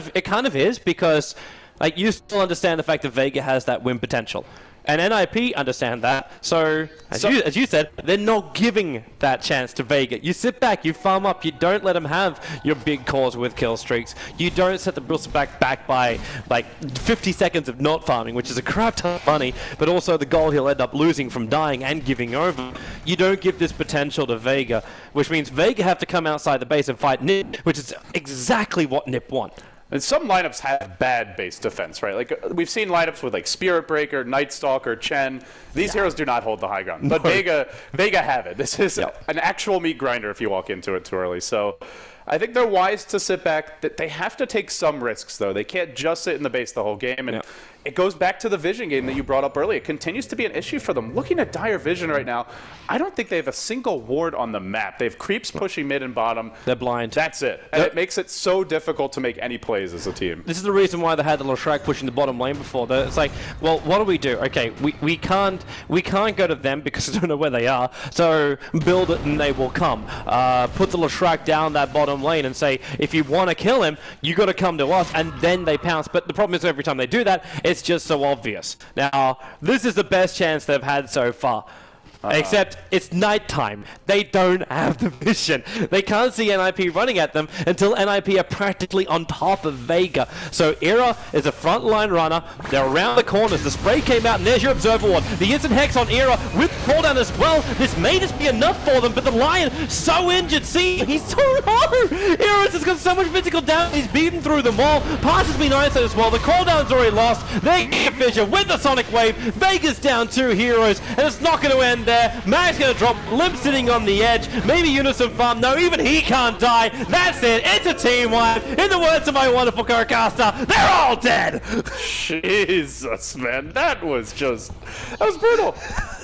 of is, because like, you still understand the fact that Vega has that win potential. And NiP understand that, so as you said, they're not giving that chance to Vega. You sit back, you farm up, you don't let them have your big calls with kill streaks. You don't set the Bristleback back by like 50 seconds of not farming, which is a crap ton of money, but also the gold he'll end up losing from dying and giving over. You don't give this potential to Vega, which means Vega have to come outside the base and fight NiP, which is exactly what NiP want. And some lineups have bad base defense, right? Like, we've seen lineups with, like, Spirit Breaker, Night Stalker, Chen. These heroes do not hold the high ground. But Vega have it. This is an actual meat grinder if you walk into it too early. So I think they're wise to sit back. They have to take some risks, though. They can't just sit in the base the whole game. And it goes back to the vision game that you brought up earlier. It continues to be an issue for them. Looking at Dire Vision right now, I don't think they have a single ward on the map. They have creeps pushing mid and bottom. They're blind. That's it. And it makes it so difficult to make any plays as a team. This is the reason why they had the Leshrac pushing the bottom lane before. It's like, well, what do we do? Okay, we can't go to them because we don't know where they are. So build it and they will come. Put the Leshrac down that bottom lane and say, if you want to kill him, you got to come to us, and then they pounce. But the problem is every time they do that, it's just so obvious. Now, this is the best chance they've had so far. Except it's nighttime. They don't have the vision. They can't see NiP running at them until NiP are practically on top of Vega. So Era is a frontline runner. They're around the corners. The spray came out, and there's your Observer Ward. The instant Hex on Era with cooldown as well. This may just be enough for them, but the Lion so injured. See, he's so low. Era's just got so much physical damage. He's beaten through them all. Passes me nice as well. The cooldown's already lost. They get Fissure with the Sonic Wave. Vega's down 2 heroes, and it's not going to end there. Mag's gonna drop, Limp sitting on the edge, maybe Unison farm, no, even he can't die. That's it, it's a team wipe. In the words of my wonderful co-caster, they're all dead. Jesus, man, that was brutal.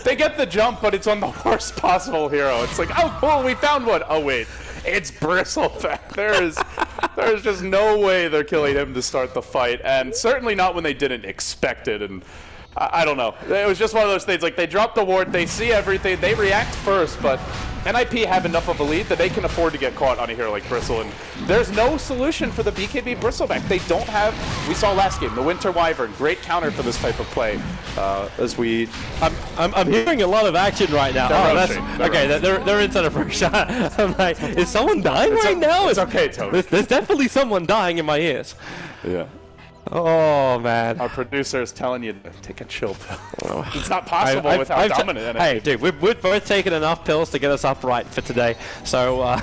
They get the jump, but it's on the worst possible hero. It's like, oh cool, we found one. Oh wait, it's Bristleback. There's just no way they're killing him to start the fight, and certainly not when they didn't expect it. And I don't know. It was just one of those things, like they drop the ward, they see everything, they react first, but NiP have enough of a lead that they can afford to get caught on a hero like Bristle, and there's no solution for the BKB Bristleback. They don't have, we saw last game, the Winter Wyvern, great counter for this type of play. I'm hearing a lot of action right now. They're inside of pressure. I'm like, is someone dying right now? It's okay, Toby. There's definitely someone dying in my ears. Yeah. Oh, man. Our producer is telling you to take a chill pill. It's not possible without dominant NiP. Hey, dude, we've both taken enough pills to get us upright for today. So,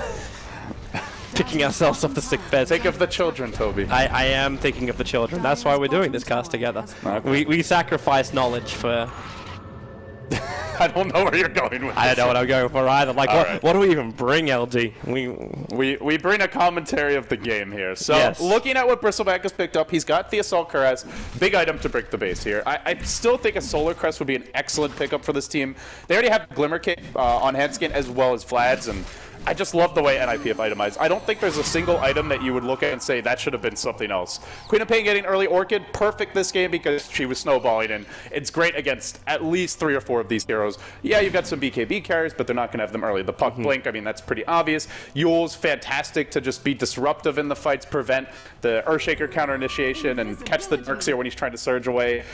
picking ourselves off the sick bed. Think of the children, Toby. I am thinking of the children. That's why we're doing this cast together. Okay. We sacrifice knowledge for... I don't know where you're going with this. I don't know what I'm going for either. Like, what do we even bring, LG? We bring a commentary of the game here. So, looking at what Bristleback has picked up, he's got the Assault Cuirass, big item to break the base here. I still think a Solar Crest would be an excellent pickup for this team. They already have Glimmer Kit on Handskin as well as Vlad's, and I just love the way NiP have itemized. I don't think there's a single item that you would look at and say that should have been something else. Queen of Pain getting early Orchid, perfect this game because she was snowballing, and it's great against at least 3 or 4 of these heroes. Yeah, you've got some BKB carries, but they're not going to have them early. The Puck Blink, I mean, that's pretty obvious. Yule's fantastic to just be disruptive in the fights, prevent the Earthshaker counter initiation, and catch the Darkseer when he's trying to surge away.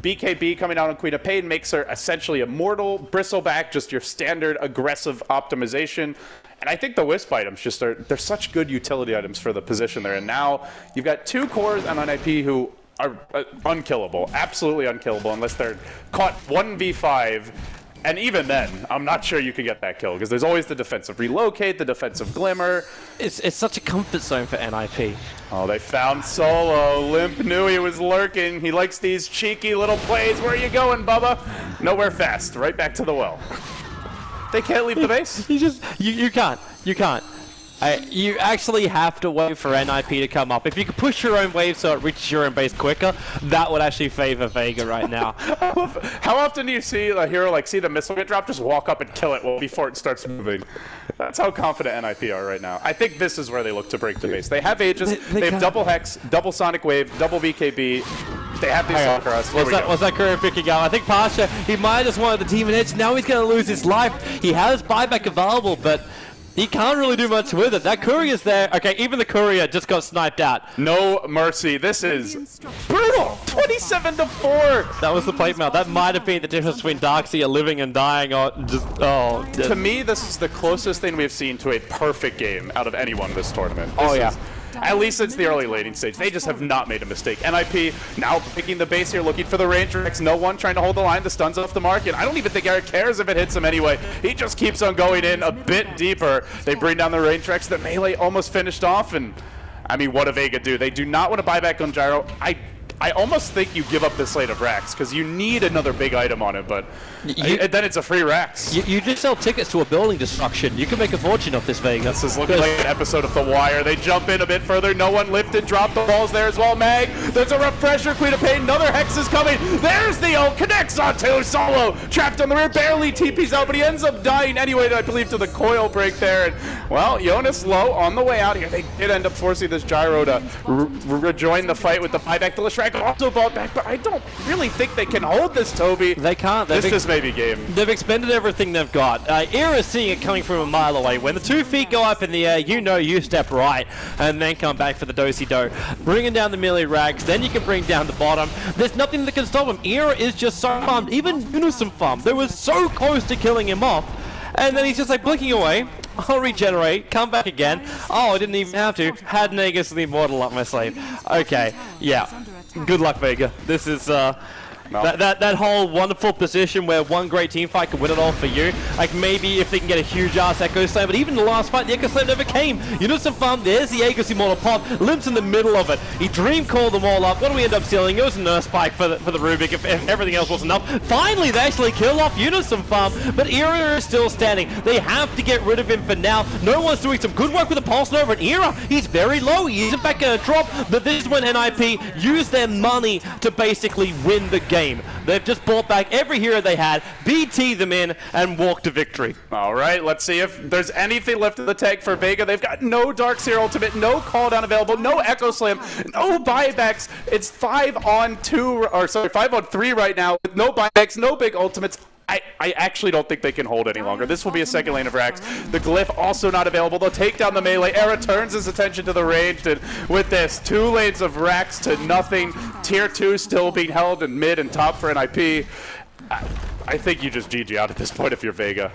BKB coming out on Queen of Pain makes her essentially immortal. Bristleback, just your standard aggressive optimization. And I think the Wisp items just they're such good utility items for the position they're in. Now, you've got 2 cores on NiP who are unkillable, absolutely unkillable, unless they're caught 1v5. And even then, I'm not sure you could get that kill, because there's always the defensive relocate, the defensive glimmer. It's such a comfort zone for NiP. Oh, they found Solo. Limp knew he was lurking. He likes these cheeky little plays. Where are you going, Bubba? Nowhere fast. Right back to the well. They can't leave the base. You can't. You actually have to wait for NiP to come up. If you could push your own wave so it reaches your own base quicker, that would actually favor Vega right now. How often do you see a hero like see the missile get dropped, just walk up and kill it before it starts moving? That's how confident NiP are right now. I think this is where they look to break the base. They have Aegis, they have double Hex, double Sonic Wave, double BKB. They have these Sakura's. Was that career picking out? I think Pasha, he might have just wanted the team in edge. Now he's going to lose his life. He has buyback available, but You can't really do much with it. That courier's there. Okay, even the courier just got sniped out. No mercy. This is brutal. 27-4. That was the plate mail. That might have been the difference between Darkseer living and dying, or just To me, this is the closest thing we've seen to a perfect game out of anyone this tournament. At least since the early laning stage. They just have not made a mistake. NiP now picking the base here, looking for the range Rex. No one trying to hold the line. The stun's off the mark. And I don't even think Eric cares if it hits him anyway. He just keeps on going in a bit deeper. They bring down the range Rex. The melee almost finished off. And, I mean, what do Vega do? They do not want to buy back on Gyro. I almost think you give up the slate of Rax because you need another big item on it, but then it's a free Rax. You just sell tickets to a building destruction. You can make a fortune off this, Vega. This is looking like an episode of The Wire. They jump in a bit further. No one lifted. Drop the balls there as well. Mag, there's a refresher. Queen of Pain. Another Hex is coming. There's the ult. Connects onto Solo. Trapped on the rear. Barely TP's out, but he ends up dying anyway, I believe, to the coil break there. And, well, Jonas low on the way out here. They did end up forcing this Gyro to rejoin the fight with the buyback. The Leshrac also bought back, but I don't really think they can hold this, Toby. They can't. This is maybe game. They've expended everything they've got. Era's seeing it coming from a mile away. When the 2 feet go up in the air, you know you step right and then come back for the do-si-do. Bringing down the melee Rags, then you can bring down the bottom. There's nothing that can stop him. Era is just so farmed. Even Unison farmed. They were so close to killing him off. And then he's just like blinking away. I'll regenerate, come back again. Oh, I didn't even have to. Had Nagus the Immortal up my sleeve. Okay, yeah. Good luck, Vega. This is that whole wonderful position where one great team fight could win it all for you. Like maybe if they can get a huge ass Echo Slam, but even the last fight, the Echo Slam never came. Unison farm, there's the Aegis Immortal pop, Limps in the middle of it. He dream called them all up. What do we end up stealing? It was a Nurse Spike for the Rubik if everything else wasn't enough. Finally, they actually kill off Unison farm, but Era is still standing. They have to get rid of him for now. No one's doing some good work with the Pulse Nova and Era. He's very low. He isn't back going to drop, but this is when NiP use their money to basically win the game. They've just bought back every hero they had, BT them in, and walked to victory. All right, let's see if there's anything left in the tank for Vega. They've got no Darkseer ultimate, no call down available, no Echo Slam, no buybacks. It's 5 on 3 right now with no buybacks, no big ultimates. I actually don't think they can hold any longer. This will be a second lane of Rax. The Glyph also not available. They'll take down the melee. Era turns his attention to the ranged, and with this, 2 lanes of Rax to nothing. Tier 2 still being held in mid and top for NiP. I think you just GG out at this point if you're Vega.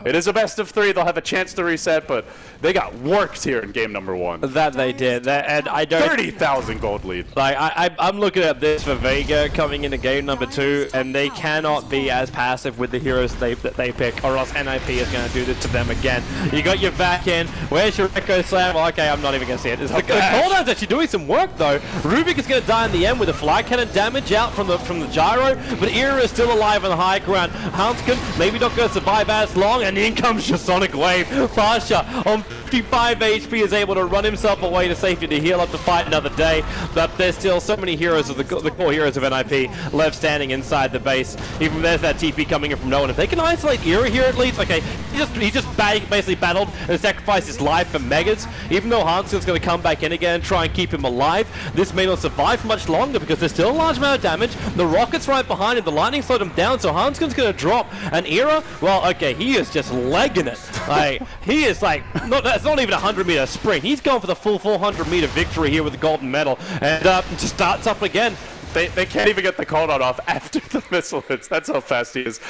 It is a best of 3. They'll have a chance to reset, but they got worked here in game number 1. That they did. And I don't... 30,000 gold lead. Like, I'm looking at this for Vega coming into game number 2, and they cannot be as passive with the heroes that they pick, or else NiP is going to do this to them again. You got your back in. Where's your Echo Slam? Well, okay, I'm not even going to see it. The cooldown's actually doing some work, though. Rubik is going to die in the end with a fly cannon damage out from the gyro, but Era is still alive on the high ground. Hanskin maybe not going to survive as long, and in comes your Sonic Wave. Pasha on 55 HP is able to run himself away to safety to heal up to fight another day, but there's still so many heroes of the core heroes of NiP left standing inside the base. Even there's that TP coming in from no one. If they can isolate Era here at least, okay, he just basically battled and sacrificed his life for Megas. Even though Hanskin's going to come back in again and try and keep him alive, this may not survive for much longer because there's still a large amount of damage. The rocket's right behind him, the lightning slowed him down, so Hanskin's going to drop. And Era, well, okay, he is just legging it. Like, he is like, that's not even a 100-meter sprint. He's going for the full 400-meter victory here with the golden medal, and just starts up again. They can't even get the cooldown off after the missile hits. That's how fast he is.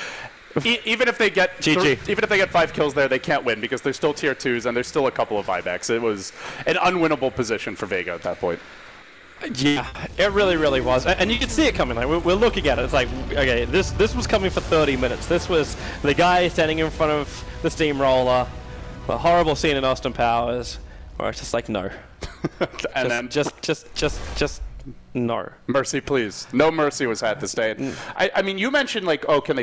Even if they get even if they get 5 kills there, they can't win because they're still tier 2s and there's still a couple of buybacks. It was an unwinnable position for Vega at that point. Yeah, it really, really was, and you can see it coming. Like we're looking at it. It's like, okay, this was coming for 30 minutes. This was the guy standing in front of the steamroller, a horrible scene in Austin Powers, where it's just like no, and then just no mercy, please. No mercy was had this day. I mean, you mentioned like, oh, can they